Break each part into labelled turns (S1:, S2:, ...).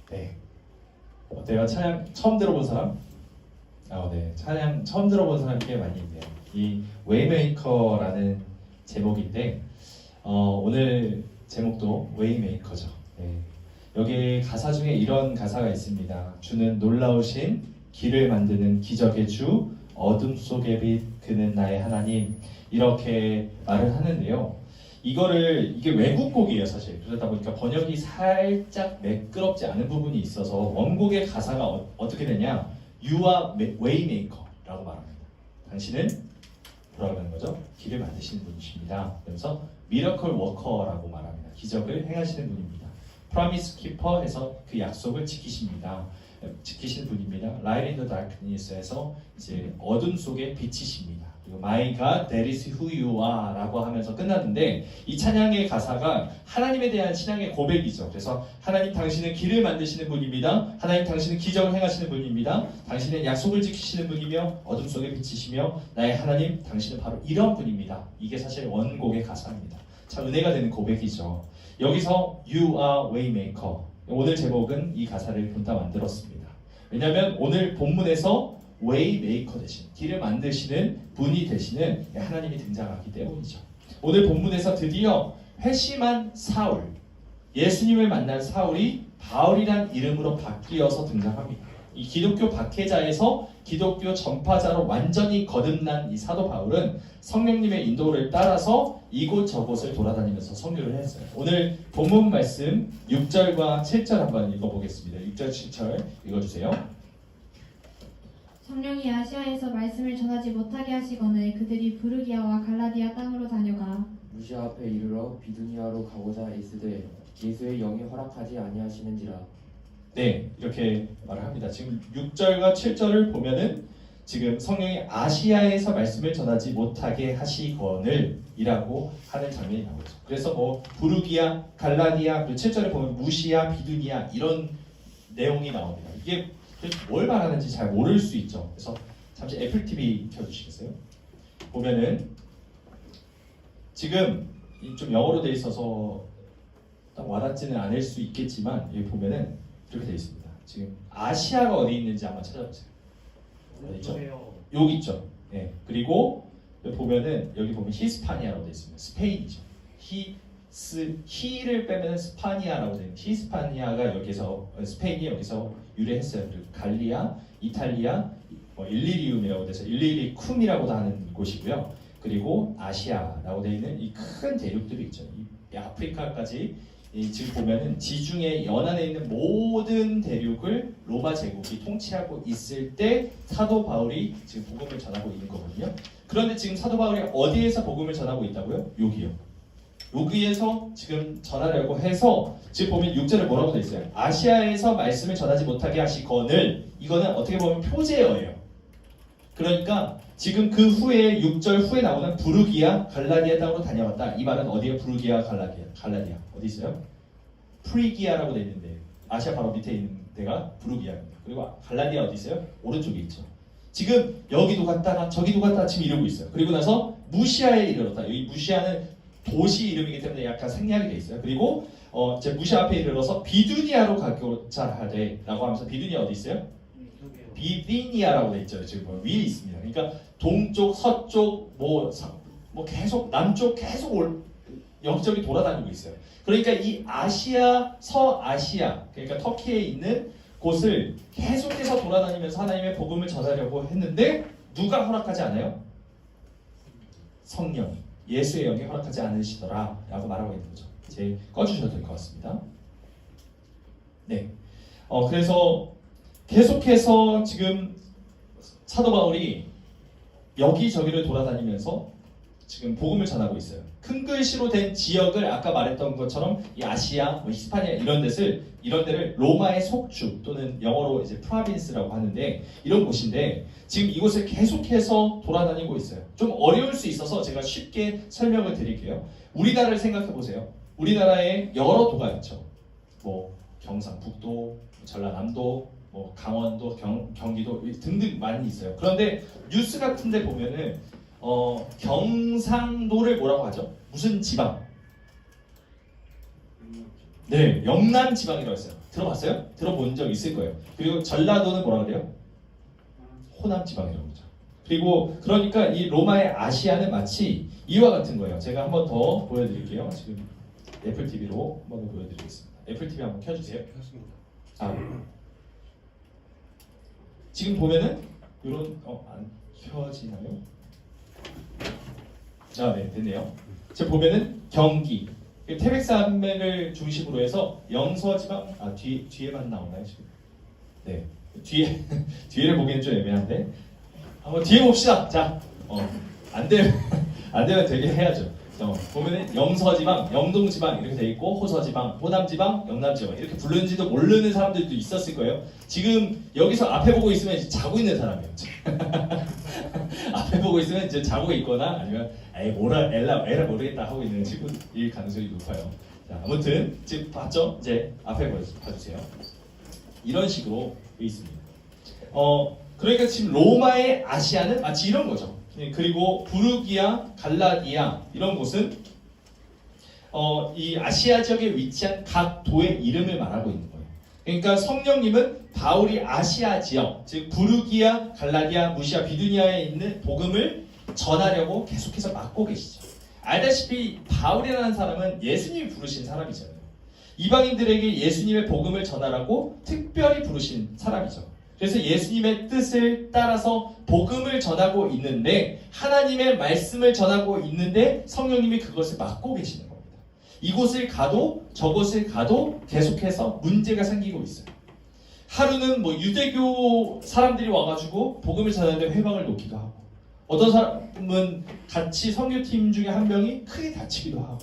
S1: 네. 어때요? 찬양 처음 들어본 사람? 네. 찬양 처음 들어본 사람 꽤 많이 있네요. 이 웨이메이커라는 제목인데 오늘 제목도 웨이메이커죠. 네. 여기 가사 중에 이런 가사가 있습니다. 주는 놀라우신 길을 만드는 기적의 주, 어둠 속의 빛, 그는 나의 하나님. 이렇게 말을 하는데요. 이게 외국 곡이에요, 사실. 그러다 보니까 번역이 살짝 매끄럽지 않은 부분이 있어서 원곡의 가사가 어떻게 되냐? You are waymaker라고 말합니다. 당신은 뭐라고 하는 거죠? 길을 만드시는 분이십니다. 그래서 miracle worker라고 말합니다. 기적을 행하시는 분입니다. promise keeper 해서 그 약속을 지키시는 분입니다. light in the darkness에서 이제 어둠 속에 빛이십니다. 그리고 My God, that is who you are 라고 하면서 끝났는데 이 찬양의 가사가 하나님에 대한 신앙의 고백이죠. 그래서 하나님 당신은 길을 만드시는 분입니다. 하나님 당신은 기적을 행하시는 분입니다. 당신은 약속을 지키시는 분이며 어둠 속에 빛이시며 나의 하나님 당신은 바로 이런 분입니다. 이게 사실 원곡의 가사입니다. 참 은혜가 되는 고백이죠. 여기서 You are waymaker. 오늘 제목은 이 가사를 본따 만들었습니다. 왜냐하면 오늘 본문에서 웨이메이커 대신 길을 만드시는 분이 되시는 하나님이 등장하기 때문이죠. 오늘 본문에서 드디어 회심한 사울, 예수님을 만난 사울이 바울이란 이름으로 바뀌어서 등장합니다. 이 기독교 박해자에서 기독교 전파자로 완전히 거듭난 이 사도 바울은 성령님의 인도를 따라서 이곳저곳을 돌아다니면서 선교를 했어요. 오늘 본문 말씀 6절과 7절 한번 읽어보겠습니다. 6절 7절 읽어주세요.
S2: 성령이 아시아에서 말씀을 전하지 못하게 하시거늘 그들이 부르기아와 갈라디아 땅으로 다녀가
S3: 무시아 앞에 이르러 비두니아로 가고자 애쓰되 예수의 영이 허락하지 아니하시는지라.
S1: 네, 이렇게 말을 합니다. 지금 6절과 7절을 보면은 지금 성령이 아시아에서 말씀을 전하지 못하게 하시거늘 이라고 하는 장면이 나오죠. 그래서 뭐 부르기아, 갈라디아, 그리고 7절에 보면 무시아, 비두니아 이런 내용이 나옵니다. 이게 뭘 말하는지 잘 모를 수 있죠. 그래서 잠시 애플 TV 켜주시겠어요? 보면은 지금 좀 영어로 돼 있어서 딱 와닿지는 않을 수 있겠지만 여기 보면은 이렇게 돼 있습니다. 지금 아시아가 어디 있는지 한번 찾아보세요. 어디 있죠? 여기 있죠. 네. 그리고 여기 보면은 여기 보면 히스파니아라고 돼 있습니다. 스페인이죠. 히를 빼면 스파니아라고 되는 히스파니아가 여기서 스페인이 여기서 유래했어요. 그리고 갈리아, 이탈리아, 일리리움이라고 돼서 일리리쿰이라고도 하는 곳이고요. 그리고 아시아라고 되어 있는 이 큰 대륙들이 있죠. 이 아프리카까지 지금 보면은 지중해 연안에 있는 모든 대륙을 로마 제국이 통치하고 있을 때 사도 바울이 지금 복음을 전하고 있는 거거든요. 그런데 지금 사도 바울이 어디에서 복음을 전하고 있다고요? 여기요. 여기에서 지금 전하려고 해서 지금 보면 6절에 뭐라고 되어 있어요? 아시아에서 말씀을 전하지 못하게 하시거늘. 이거는 어떻게 보면 표제어예요. 그러니까 지금 그 후에 6절 후에 나오는 부르기아, 갈라디아 땅으로 다녀왔다. 이 말은 어디에 부르기아, 갈라디아 어디 있어요? 프리기아라고 되어 있는데 아시아 바로 밑에 있는 데가 부르기아입니다. 그리고 갈라디아 어디 있어요? 오른쪽에 있죠. 지금 여기도 갔다가 저기도 갔다가 지금 이러고 있어요. 그리고 나서 무시아에 이르렀다. 여기 무시아는 도시 이름이기 때문에 약간 생략이 돼 있어요. 그리고 제 무시아 앞에 이르러서 비두니아로 가고자 하되 라고 하면서 비두니아 어디 있어요? 비디니아라고 돼 있죠. 지금 위에 있습니다. 그러니까 동쪽, 서쪽, 뭐 계속 남쪽 계속 여기저기 돌아다니고 있어요. 그러니까 이 아시아, 서아시아, 그러니까 터키에 있는 곳을 계속해서 돌아다니면서 하나님의 복음을 전하려고 했는데 누가 허락하지 않아요? 성령이. 예수의 영이 허락하지 않으시더라 라고 말하고 있는 거죠. 이제 꺼주셔도 될 것 같습니다. 네. 그래서 계속해서 지금 사도 바울이 여기저기를 돌아다니면서 지금 복음을 전하고 있어요. 큰 글씨로 된 지역을 아까 말했던 것처럼 이 아시아, 히스파니아 이런 데를 로마의 속주 또는 영어로 이제 프라빈스라고 하는데 이런 곳인데 지금 이곳을 계속해서 돌아다니고 있어요. 좀 어려울 수 있어서 제가 쉽게 설명을 드릴게요. 우리나라를 생각해 보세요. 우리나라에 여러 도가 있죠. 뭐 경상북도, 전라남도, 뭐 강원도, 경기도 등등 많이 있어요. 그런데 뉴스 같은데 보면은 경상도를 뭐라고 하죠? 무슨 지방? 네, 영남 지방이라고 했어요. 들어봤어요? 들어본 적 있을 거예요. 그리고 전라도는 뭐라 그래요? 호남 지방이라고 그러죠. 그리고 그러니까 이 로마의 아시아는 마치 이와 같은 거예요. 제가 한 번 더 보여드릴게요. 지금 애플 TV로 한 번 더 보여드리겠습니다. 애플 TV 한번 켜주세요. 지금 보면은 이런 안 켜지나요? 네, 됐네요. 지금 보면은 경기 태백산맥을 중심으로 해서 영서지방 뒤에만 나오나요 지금? 네, 뒤에를 보기엔 좀 애매한데 한번 뒤에 봅시다. 자, 안 되면 되게 해야죠. 보면은 영서지방, 영동지방 이렇게 돼 있고 호서지방, 호남지방, 영남지방 이렇게 부르는지도 모르는 사람들도 있었을 거예요. 지금 여기서 앞에 보고 있으면 이제 자고 있는 사람이에요. 앞에 보고 있으면 이제 자고 있거나 아니면 에라 모르겠다 하고 있는 친구일 가능성이 높아요. 자, 아무튼 지금 봤죠? 이제 앞에 봐주세요. 이런 식으로 돼 있습니다. 그러니까 지금 로마의 아시아는 마치 이런 거죠. 그리고 부르기아, 갈라디아 이런 곳은 이 아시아 지역에 위치한 각 도의 이름을 말하고 있는 거예요. 그러니까 성령님은 바울이 아시아 지역, 즉 부르기아, 갈라디아, 무시아, 비두니아에 있는 복음을 전하려고 계속해서 맡고 계시죠. 알다시피 바울이라는 사람은 예수님이 부르신 사람이잖아요. 이방인들에게 예수님의 복음을 전하라고 특별히 부르신 사람이죠. 그래서 예수님의 뜻을 따라서 복음을 전하고 있는데 하나님의 말씀을 전하고 있는데 성령님이 그것을 맡고 계시는 겁니다. 이곳을 가도 저곳을 가도 계속해서 문제가 생기고 있어요. 하루는 유대교 사람들이 와가지고 복음을 전하는데 회방을 놓기도 하고 어떤 사람은 같이 선교팀 중에 한 명이 크게 다치기도 하고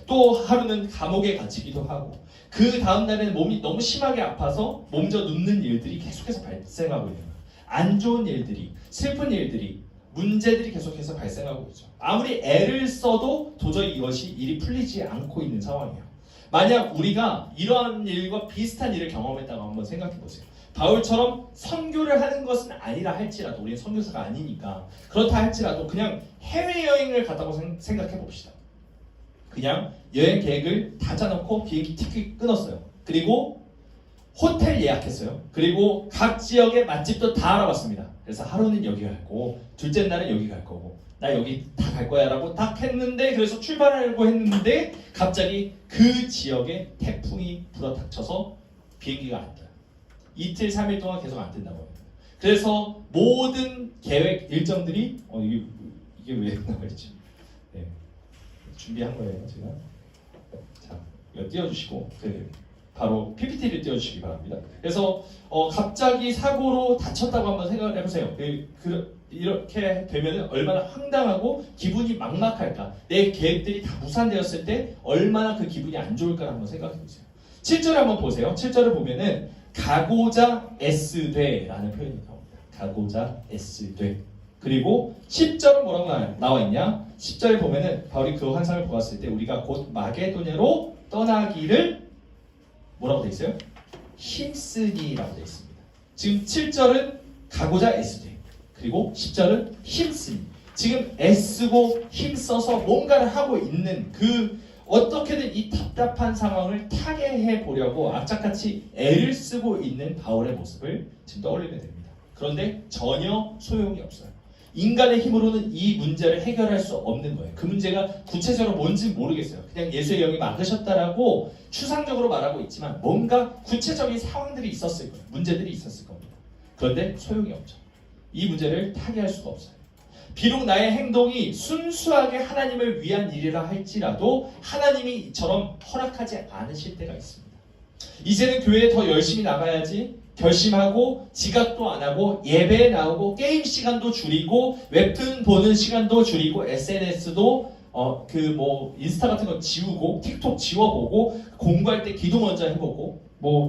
S1: 또 하루는 감옥에 갇히기도 하고 그 다음 날에는 몸이 너무 심하게 아파서 몸져 눕는 일들이 계속해서 발생하고 있는 거예요. 안 좋은 일들이, 슬픈 일들이, 문제들이 계속해서 발생하고 있죠. 아무리 애를 써도 도저히 일이 풀리지 않고 있는 상황이에요. 만약 우리가 이러한 일과 비슷한 일을 경험했다고 한번 생각해 보세요. 바울처럼 선교를 하는 것은 아니라 할지라도 우리는 선교사가 아니니까 그렇다 할지라도 그냥 해외여행을 갔다고 생각해 봅시다. 그냥 여행 계획을 다 짜놓고 비행기 티켓 끊었어요. 그리고 호텔 예약했어요. 그리고 각 지역의 맛집도 다 알아봤습니다. 그래서 하루는 여기 갈 거고 둘째 날은 여기 갈 거고 나 여기 다 갈 거야 라고 딱 했는데 그래서 출발하려고 했는데 갑자기 그 지역에 태풍이 불어닥쳐서 비행기가 안 떠요. 이틀 3일 동안 계속 안 뜬다고 해요. 그래서 모든 계획 일정들이 이게 왜 나와있지? 네. 준비한 거예요 제가. 자, 이거 띄워주시고 바로 PPT를 띄워주시기 바랍니다. 그래서 갑자기 사고로 다쳤다고 한번 생각을 해보세요. 이렇게 되면 얼마나 황당하고 기분이 막막할까. 내 계획들이 다 무산되었을 때 얼마나 그 기분이 안 좋을까 한번 생각해보세요. 7절을 한번 보세요. 7절을 보면은 가고자 애쓰되라는 표현이 나옵니다. 가고자 애쓰되. 그리고 10절은 뭐라고 나와 있냐? 10절에 보면은 바울이 그 환상을 보았을 때 우리가 곧 마게도냐로 떠나기를 뭐라고 돼 있어요? 힘쓰니라고 돼 있습니다. 지금 7절은 가고자 애쓰되 그리고 10절은 힘쓰니. 지금 애쓰고 힘써서 뭔가를 하고 있는 어떻게든 이 답답한 상황을 타개해 보려고 악착같이 애를 쓰고 있는 바울의 모습을 지금 떠올리게 됩니다. 그런데 전혀 소용이 없어요. 인간의 힘으로는 이 문제를 해결할 수 없는 거예요. 그 문제가 구체적으로 뭔지 모르겠어요. 그냥 예수의 영이 막으셨다라고 추상적으로 말하고 있지만 뭔가 구체적인 상황들이 있었을 거예요. 문제들이 있었을 겁니다. 그런데 소용이 없죠. 이 문제를 타개할 수가 없어요. 비록 나의 행동이 순수하게 하나님을 위한 일이라 할지라도 하나님이 이처럼 허락하지 않으실 때가 있습니다. 이제는 교회에 더 열심히 나가야지 결심하고 지각도 안 하고 예배에 나오고 게임 시간도 줄이고 웹툰 보는 시간도 줄이고 SNS도 인스타 같은 거 지우고 틱톡 지워보고 공부할 때 기도 먼저 해보고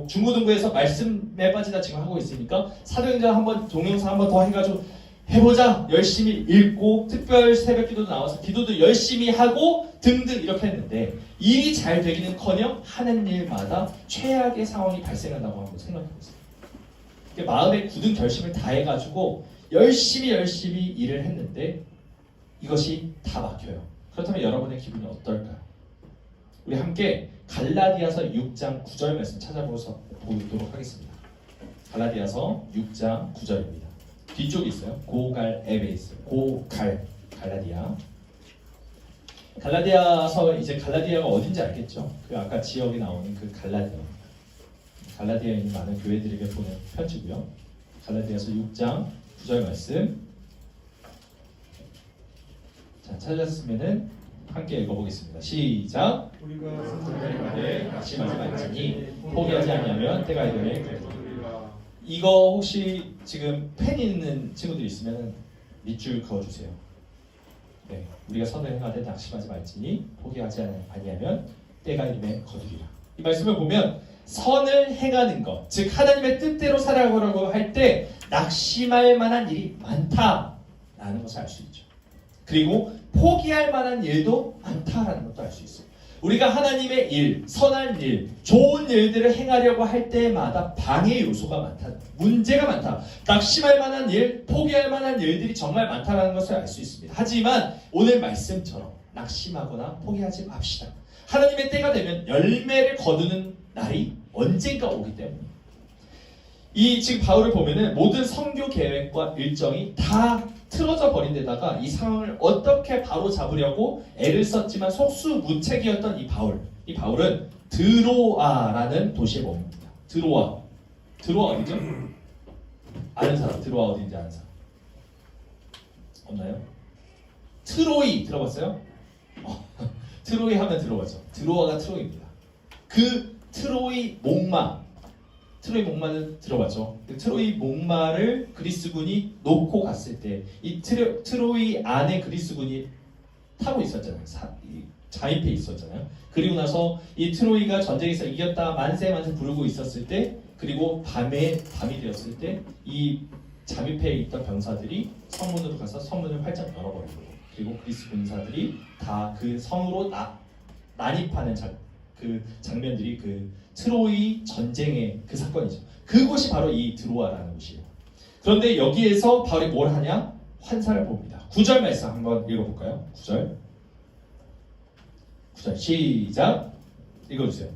S1: 중고등부에서 말씀에 빠지다 지금 하고 있으니까 사도행전 한번 동영상 한번 더 해가지고 해보자 열심히 읽고 특별 새벽기도도 나와서 기도도 열심히 하고 등등 이렇게 했는데 일이 잘 되기는커녕 하는 일마다 최악의 상황이 발생한다고 한번 생각해보세요. 마음에 굳은 결심을 다 해가지고 열심히 일을 했는데 이것이 다 막혀요. 그렇다면 여러분의 기분이 어떨까요? 우리 함께 갈라디아서 6장 9절 말씀 찾아보셔서 보도록 하겠습니다. 갈라디아서 6장 9절입니다. 뒤쪽에 있어요. 고갈 에베이스, 고갈 갈라디아. 갈라디아서 이제 갈라디아가 어딘지 알겠죠? 그 아까 지역에 나오는 그 갈라디아. 갈라디아에 있는 많은 교회들에게 보낸 편지고요. 갈라디아서 6장 9절 말씀. 자, 찾았으면은 함께 읽어보겠습니다. 시작.
S4: 우리가
S1: 선생님한테 낙심하지 말지니 포기하지 않으면 때가 이르매
S4: 우리가
S1: 이거 혹시 지금 펜 있는 친구들 있으면 밑줄 그어주세요. 네, 우리가 선을 행하되 낙심하지 말지니 포기하지 아니하면 때가 이르매 거두리라. 이 말씀을 보면 선을 행하는 것, 즉 하나님의 뜻대로 살아가려고 할 때 낙심할 만한 일이 많다라는 것을 알 수 있죠. 그리고 포기할 만한 일도 많다라는 것도 알 수 있어요. 우리가 하나님의 일, 선한 일, 좋은 일들을 행하려고 할 때마다 방해 요소가 많다. 문제가 많다. 낙심할 만한 일, 포기할 만한 일들이 정말 많다는 것을 알 수 있습니다. 하지만 오늘 말씀처럼 낙심하거나 포기하지 맙시다. 하나님의 때가 되면 열매를 거두는 날이 언젠가 오기 때문에 이 지금 바울을 보면은 모든 선교 계획과 일정이 다 틀어져 버린 데다가 이 상황을 어떻게 바로 잡으려고 애를 썼지만 속수무책이었던 이 바울은 드로아라는 도시에 머뭅니다. 드로아 어디죠? 아는 사람, 드로아 어디인지 아는 사람 없나요? 트로이 들어봤어요? 트로이 하면 들어봤죠. 드로아가 트로이입니다. 그 트로이 목마를 들어봤죠. 트로이 목마를 그리스군이 놓고 갔을 때 이 트로이 안에 그리스군이 타고 있었잖아요. 잠입해 있었잖아요. 그리고 나서 이 트로이가 전쟁에서 이겼다 만세 부르고 있었을 때, 그리고 밤이 되었을 때 이 잠입해 있던 병사들이 성문으로 가서 성문을 활짝 열어버리고, 그리고 그리스 군사들이 다 그 성으로 난입하는 그 장면들이 그 트로이 전쟁의 그 사건이죠. 그곳이 바로 이 드로아라는 곳이에요. 그런데 여기에서 바울이 뭘 하냐? 환상을 봅니다. 9절 말씀 한번 읽어볼까요? 9절 시작. 읽어주세요.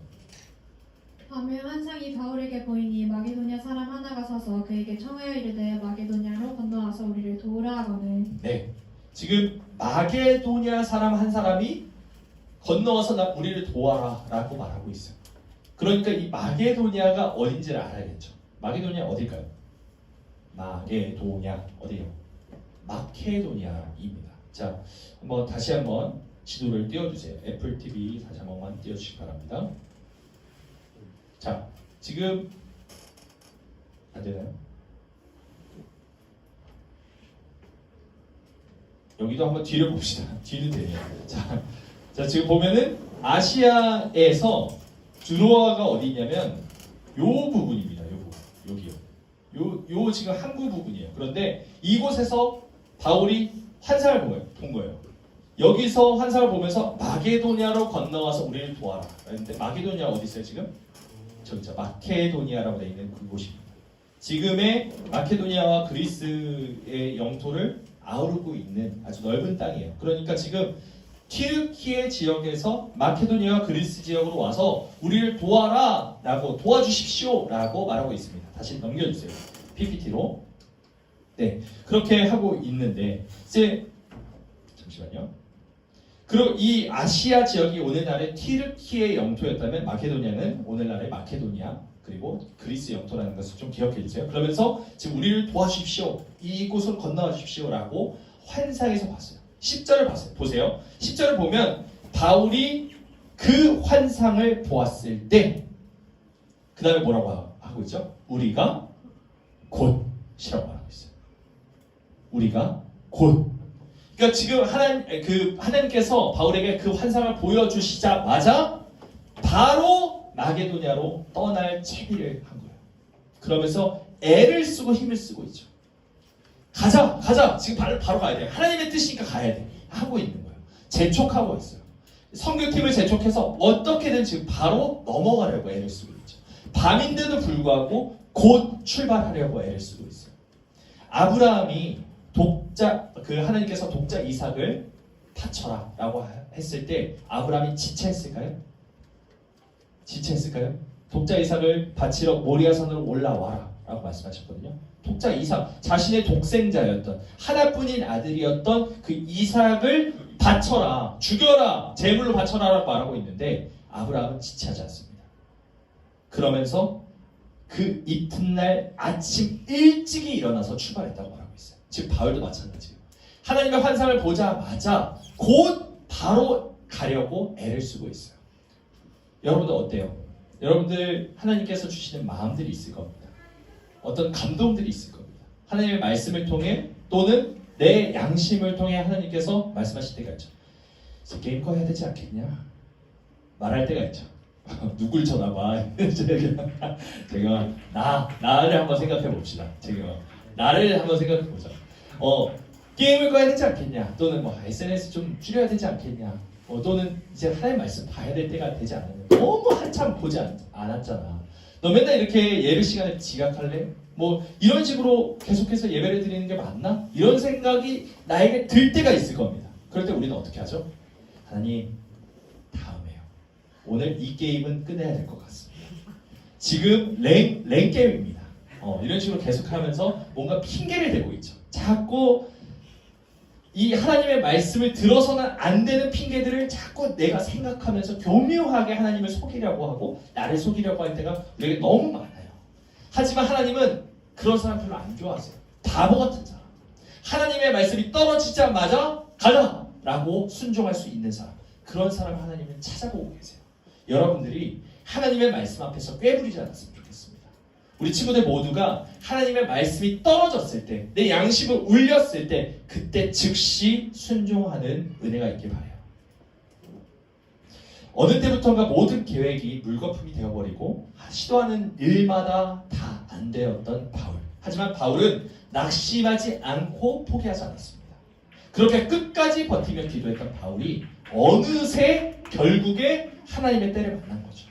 S2: 밤에 환상이 바울에게 보이니 마게도냐 사람 하나가 서서 그에게 청하여 이르되 마게도냐로 건너와서 우리를 도우라 하거늘.
S1: 네, 지금 마게도냐 사람 한 사람이 건너와서 우리를 도와라 라고 말하고 있어요. 그러니까 이 마게도냐가 어딘지를 알아야겠죠. 마게도냐 어딜까요? 마게도냐 어디요? 마케도냐입니다. 자, 다시 한번 지도를 띄워주세요. 애플 TV 다시 한 번만 띄워주시기 바랍니다. 자, 지금 안 되나요? 여기도 한번 뒤를 봅시다. 뒤는 되네요. 자, 지금 보면은 아시아에서 드로아가 어디 있냐면 요 부분입니다. 요 부분, 여기요. 요 지금 항구 부분이에요. 그런데 이곳에서 바울이 환상을 본 거예요. 여기서 환상을 보면서 마게도냐로 건너와서 우리를 도와라. 그런데 마게도냐 어디 있어요 지금? 저기 있죠. 마케도니아라고 되어 있는 그곳입니다. 지금의 마케도니아와 그리스의 영토를 아우르고 있는 아주 넓은 땅이에요. 그러니까 지금 튀르키예 지역에서 마케도니아와 그리스 지역으로 와서 우리를 도와라 라고, 도와주십시오 라고 말하고 있습니다. 다시 넘겨주세요. PPT로. 네, 그렇게 하고 있는데 이제 잠시만요. 그리고 이 아시아 지역이 오늘날의 튀르키예 영토였다면 마케도니아는 오늘날의 마케도니아 그리고 그리스 영토라는 것을 좀 기억해 주세요. 그러면서 지금 우리를 도와주십시오. 이곳으로 건너와 주십시오 라고 환상에서 봤어요. 10절을 봤어요. 보세요. 10절을 보면 바울이 그 환상을 보았을 때 그 다음에 뭐라고 하고 있죠? 우리가 곧이라고 말하고 있어요. 우리가 곧. 그러니까 지금 하나님께서 바울에게 그 환상을 보여주시자마자 바로 마게도냐로 떠날 채비를 한 거예요. 그러면서 애를 쓰고 힘을 쓰고 있죠. 가자. 지금 바로 가야 돼. 하나님의 뜻이니까 가야 돼. 하고 있는 거예요. 재촉하고 있어요. 선교팀을 재촉해서 어떻게든 지금 바로 넘어가려고 애를 쓰고 있죠. 밤인데도 불구하고 곧 출발하려고 애를 쓰고 있어요. 아브라함이 하나님께서 독자 이삭을 바쳐라 라고 했을 때 아브라함이 지체했을까요? 독자 이삭을 바치러 모리아산으로 올라와라 라고 말씀하셨거든요. 독자 이삭, 자신의 독생자였던 하나뿐인 아들이었던 그 이삭을 바쳐라, 죽여라, 제물로 바쳐라 라고 말하고 있는데 아브라함은 지체하지 않습니다. 그러면서 그 이튿날 아침 일찍이 일어나서 출발했다고 말하고 있어요. 지금 바울도 마찬가지예요. 하나님의 환상을 보자마자 곧 바로 가려고 애를 쓰고 있어요. 여러분들 어때요? 여러분들 하나님께서 주시는 마음들이 있을 겁니다. 어떤 감동들이 있을 겁니다. 하나님의 말씀을 통해 또는 내 양심을 통해 하나님께서 말씀하실 때가 있죠. 게임 거 해야 되지 않겠냐? 말할 때가 있죠. 누굴 쳐다봐. 제가 나를 한번 생각해 봅시다. 제가 나를 한번 생각해 보자. 게임을 꺼야 되지 않겠냐? 또는 뭐 SNS 좀 줄여야 되지 않겠냐? 또는 이제 하나님 말씀 봐야 될 때가 되지 않았냐? 너무 한참 보지 않았잖아. 너 맨날 이렇게 예배 시간에 지각할래? 뭐 이런 식으로 계속해서 예배를 드리는 게 맞나? 이런 생각이 나에게 들 때가 있을 겁니다. 그럴 때 우리는 어떻게 하죠? 하나님, 다음에요. 오늘 이 게임은 끝내야 될 것 같습니다. 지금 랭 게임입니다. 이런 식으로 계속하면서 뭔가 핑계를 대고 있죠. 자꾸 이 하나님의 말씀을 들어서는 안 되는 핑계들을 자꾸 내가 생각하면서 교묘하게 하나님을 속이려고 하고 나를 속이려고 할 때가 우리에게 너무 많아요. 하지만 하나님은 그런 사람 별로 안 좋아하세요. 바보 같은 사람. 하나님의 말씀이 떨어지자마자 가자! 라고 순종할 수 있는 사람. 그런 사람 하나님은 찾아보고 계세요. 여러분들이 하나님의 말씀 앞에서 꾀부리지 않았으면 좋겠습니다. 우리 친구들 모두가 하나님의 말씀이 떨어졌을 때, 내 양심을 울렸을 때, 그때 즉시 순종하는 은혜가 있길 바라요. 어느 때부턴가 모든 계획이 물거품이 되어버리고 시도하는 일마다 다 안 되었던 바울. 하지만 바울은 낙심하지 않고 포기하지 않았습니다. 그렇게 끝까지 버티며 기도했던 바울이 어느새 결국에 하나님의 때를 만난 거죠.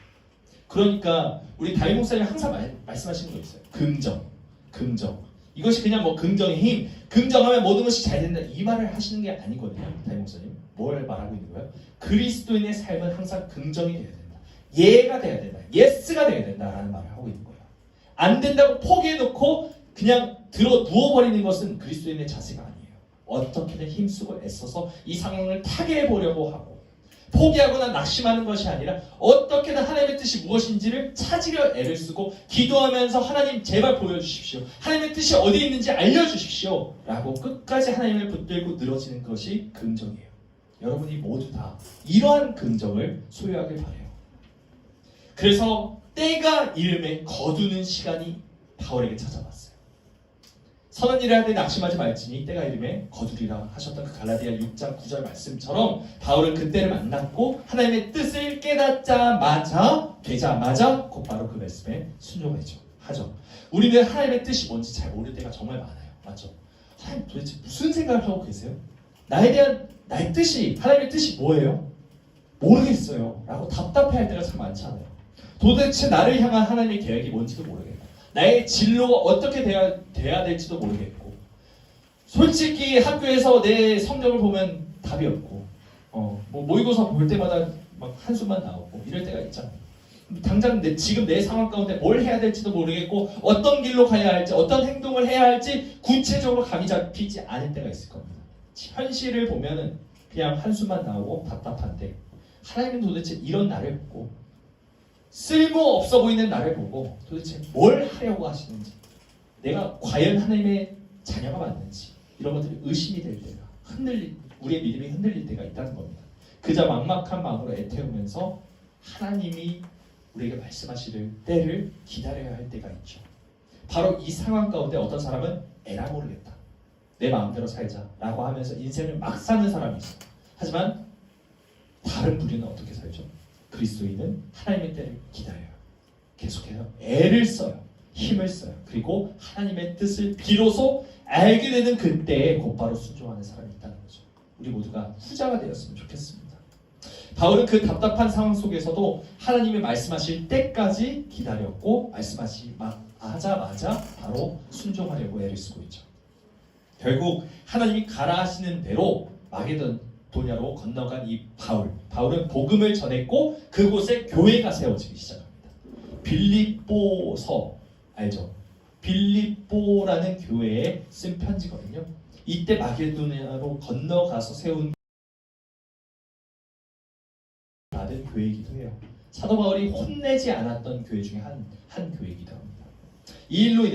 S1: 그러니까 우리 다윗 목사님이 항상 말씀하시는 거 있어요. 긍정. 이것이 그냥 뭐 긍정의 힘, 긍정하면 모든 것이 잘 된다 이 말을 하시는 게 아니거든요. 다윗 목사님 뭘 말하고 있는 거예요? 그리스도인의 삶은 항상 긍정이 돼야 된다. 예가 돼야 된다. 예스가 돼야 된다라는 말을 하고 있는 거예요. 안 된다고 포기해놓고 그냥 들어 누워버리는 것은 그리스도인의 자세가 아니에요. 어떻게든 힘쓰고 애써서 이 상황을 타개해보려고 하고 포기하거나 낙심하는 것이 아니라 어떻게든 하나님의 뜻이 무엇인지를 찾으려 애를 쓰고 기도하면서 하나님 제발 보여주십시오. 하나님의 뜻이 어디에 있는지 알려주십시오. 라고 끝까지 하나님을 붙들고 늘어지는 것이 긍정이에요. 여러분이 모두 다 이러한 긍정을 소유하길 바라요. 그래서 때가 이름에 거두는 시간이 바울에게 찾아왔어요. 선한 일을 할 때 낙심하지 말지니 때가 이름에 거두리라 하셨던 그 갈라디아 6장 9절 말씀처럼 바울은 그때를 만났고 하나님의 뜻을 되자마자 곧바로 그 말씀에 순종하죠. 우리는 하나님의 뜻이 뭔지 잘 모를 때가 정말 많아요. 맞죠? 하나님 도대체 무슨 생각을 하고 계세요? 나의 뜻이, 하나님의 뜻이 뭐예요? 모르겠어요. 라고 답답해할 때가 참 많잖아요. 도대체 나를 향한 하나님의 계획이 뭔지도 모르겠고 나의 진로가 어떻게 돼야 될지도 모르겠고 솔직히 학교에서 내 성적을 보면 답이 없고 뭐 모의고사 볼 때마다 막 한숨만 나오고 이럴 때가 있잖아요. 당장 지금 내 상황 가운데 뭘 해야 될지도 모르겠고 어떤 길로 가야 할지 어떤 행동을 해야 할지 구체적으로 감이 잡히지 않을 때가 있을 겁니다. 현실을 보면은 그냥 한숨만 나오고 답답한데 하나님은 도대체 이런 나를 보고 쓸모없어 보이는 나를 보고 도대체 뭘 하려고 하시는지 내가 과연 하나님의 자녀가 맞는지 이런 것들이 의심이 될 때가 우리의 믿음이 흔들릴 때가 있다는 겁니다. 그저 막막한 마음으로 애태우면서 하나님이 우리에게 말씀하실 때를 기다려야 할 때가 있죠. 바로 이 상황 가운데 어떤 사람은 에라 모르겠다. 내 마음대로 살자라고 하면서 인생을 막 사는 사람이 있어요. 하지만 다른 부류는 어떻게 살죠? 그리스도인은 하나님의 때를 기다려요. 계속해서 애를 써요. 힘을 써요. 그리고 하나님의 뜻을 비로소 알게 되는 그때에 곧바로 순종하는 사람이 있다는 거죠. 우리 모두가 후자가 되었으면 좋겠습니다. 바울은 그 답답한 상황 속에서도 하나님이 말씀하실 때까지 기다렸고 말씀하시자마자 바로 순종하려고 애를 쓰고 있죠. 결국 하나님이 가라 하시는 대로 마게도냐로 건너간 이 바울은 복음을 전했고 그곳에 교회가 세워지기 시작합니다. 빌립보서 알죠? 빌립보라는 교회에 쓴 편지거든요. 이때 마게도냐로 건너가서 세운 받은 교회이기도 해요. 사도 바울이 혼내지 않았던 교회 중에 한 교회이기도 합니다. 이 일로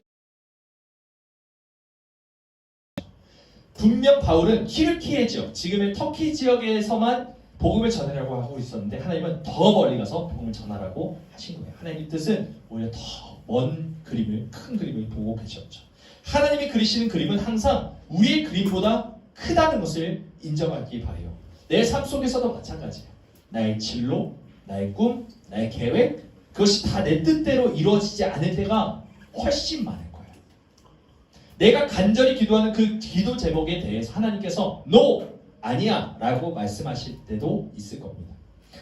S1: 분명 바울은 튀르키예 지역, 지금의 터키 지역에서만 복음을 전하려고 하고 있었는데 하나님은 더 멀리 가서 복음을 전하라고 하신 거예요. 하나님의 뜻은 오히려 더 먼 그림을, 큰 그림을 보고 계셨죠. 하나님이 그리시는 그림은 항상 우리의 그림보다 크다는 것을 인정하기 바라요. 내 삶 속에서도 마찬가지예요. 나의 진로, 나의 꿈, 나의 계획, 그것이 다 내 뜻대로 이루어지지 않을 때가 훨씬 많을 거예요. 내가 간절히 기도하는 그 기도 제목에 대해서 하나님께서 NO! 아니야! 라고 말씀하실 때도 있을 겁니다.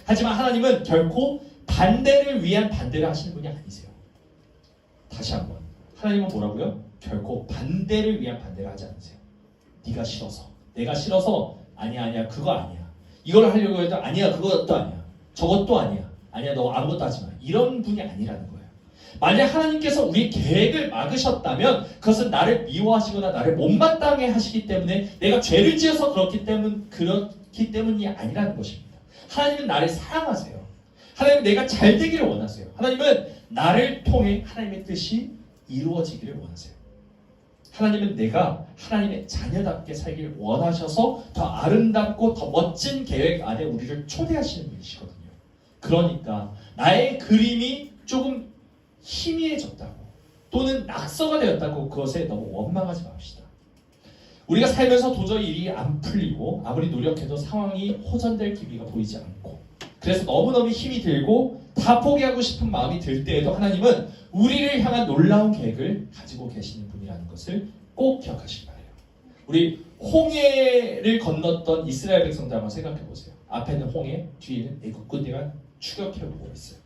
S1: 하지만 하나님은 결코 반대를 위한 반대를 하시는 분이 아니세요. 다시 한번, 하나님은 뭐라고요? 결코 반대를 위한 반대를 하지 않으세요. 네가 싫어서, 내가 싫어서 아니야 그거 아니야, 이걸 하려고 해도 아니야 그것도 아니야, 저것도 아니야, 아니야 너 아무것도 하지 마, 이런 분이 아니라는 거예요. 만약 하나님께서 우리 계획을 막으셨다면 그것은 나를 미워하시거나 나를 못마땅해 하시기 때문에 내가 죄를 지어서 그렇기 때문이 아니라는 것입니다. 하나님은 나를 사랑하세요. 하나님은 내가 잘 되기를 원하세요. 하나님은 나를 통해 하나님의 뜻이 이루어지기를 원하세요. 하나님은 내가 하나님의 자녀답게 살기를 원하셔서 더 아름답고 더 멋진 계획 안에 우리를 초대하시는 분이시거든요. 그러니까 나의 그림이 조금 희미해졌다고 또는 낙서가 되었다고 그것에 너무 원망하지 맙시다. 우리가 살면서 도저히 일이 안 풀리고 아무리 노력해도 상황이 호전될 기미가 보이지 않고 그래서 너무너무 힘이 들고 다 포기하고 싶은 마음이 들 때에도 하나님은 우리를 향한 놀라운 계획을 가지고 계시는 분이라는 것을 꼭 기억하시기 바라요. 우리 홍해를 건넜던 이스라엘 백성들 한번 생각해 보세요. 앞에는 홍해, 뒤에는 애국 군대가 추격해오고 있어요.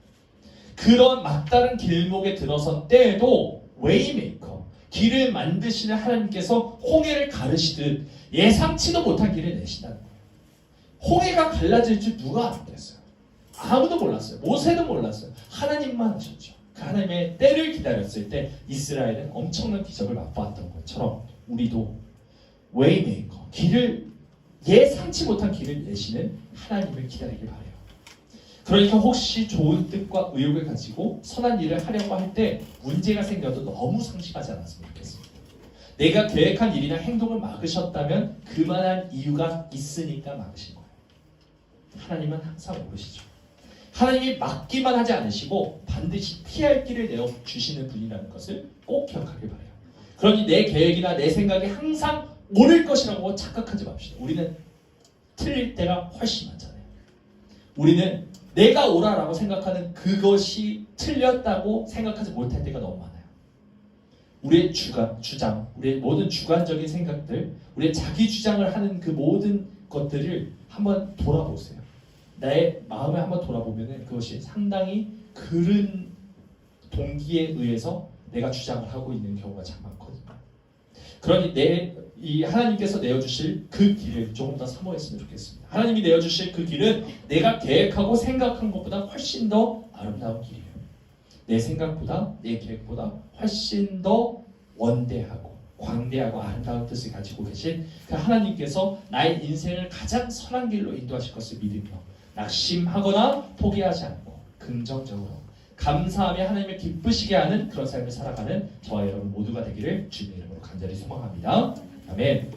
S1: 그런 막다른 길목에 들어선 때에도 웨이메이커, 길을 만드시는 하나님께서 홍해를 가르시듯 예상치도 못한 길을 내신다는 거예요. 홍해가 갈라질 줄 누가 알았겠어요? 아무도 몰랐어요. 모세도 몰랐어요. 하나님만 하셨죠. 그 하나님의 때를 기다렸을 때 이스라엘은 엄청난 기적을 맛보았던 것처럼 우리도 웨이메이커, 길을 예상치 못한 길을 내시는 하나님을 기다리길 바라요. 그러니까 혹시 좋은 뜻과 의욕을 가지고 선한 일을 하려고 할 때 문제가 생겨도 너무 상심하지 않았으면 좋겠습니다. 내가 계획한 일이나 행동을 막으셨다면 그만한 이유가 있으니까 막으신 거예요. 하나님은 항상 모르시죠. 하나님이 막기만 하지 않으시고 반드시 피할 길을 내어주시는 분이라는 것을 꼭 기억하길 바라요. 그러니 내 계획이나 내 생각이 항상 옳을 것이라고 착각하지 맙시다. 우리는 틀릴 때가 훨씬 많잖아요. 우리는 내가 옳아라고 생각하는 그것이 틀렸다고 생각하지 못할 때가 너무 많아요. 우리의 주장, 우리의 모든 주관적인 생각들, 우리의 자기 주장을 하는 그 모든 것들을 한번 돌아보세요. 나의 마음을 한번 돌아보면 그것이 상당히 그른 동기에 의해서 내가 주장을 하고 있는 경우가 참 많거든요. 그러니 이 하나님께서 내어주실 그 길을 조금 더 사모했으면 좋겠습니다. 하나님이 내어주실 그 길은 내가 계획하고 생각한 것보다 훨씬 더 아름다운 길이에요. 내 생각보다 내 계획보다 훨씬 더 원대하고 광대하고 아름다운 뜻을 가지고 계신 그 하나님께서 나의 인생을 가장 선한 길로 인도하실 것을 믿으며 낙심하거나 포기하지 않고 긍정적으로 감사하며 하나님을 기쁘시게 하는 그런 삶을 살아가는 저와 여러분 모두가 되기를 주님의 이름으로 간절히 소망합니다. 아멘.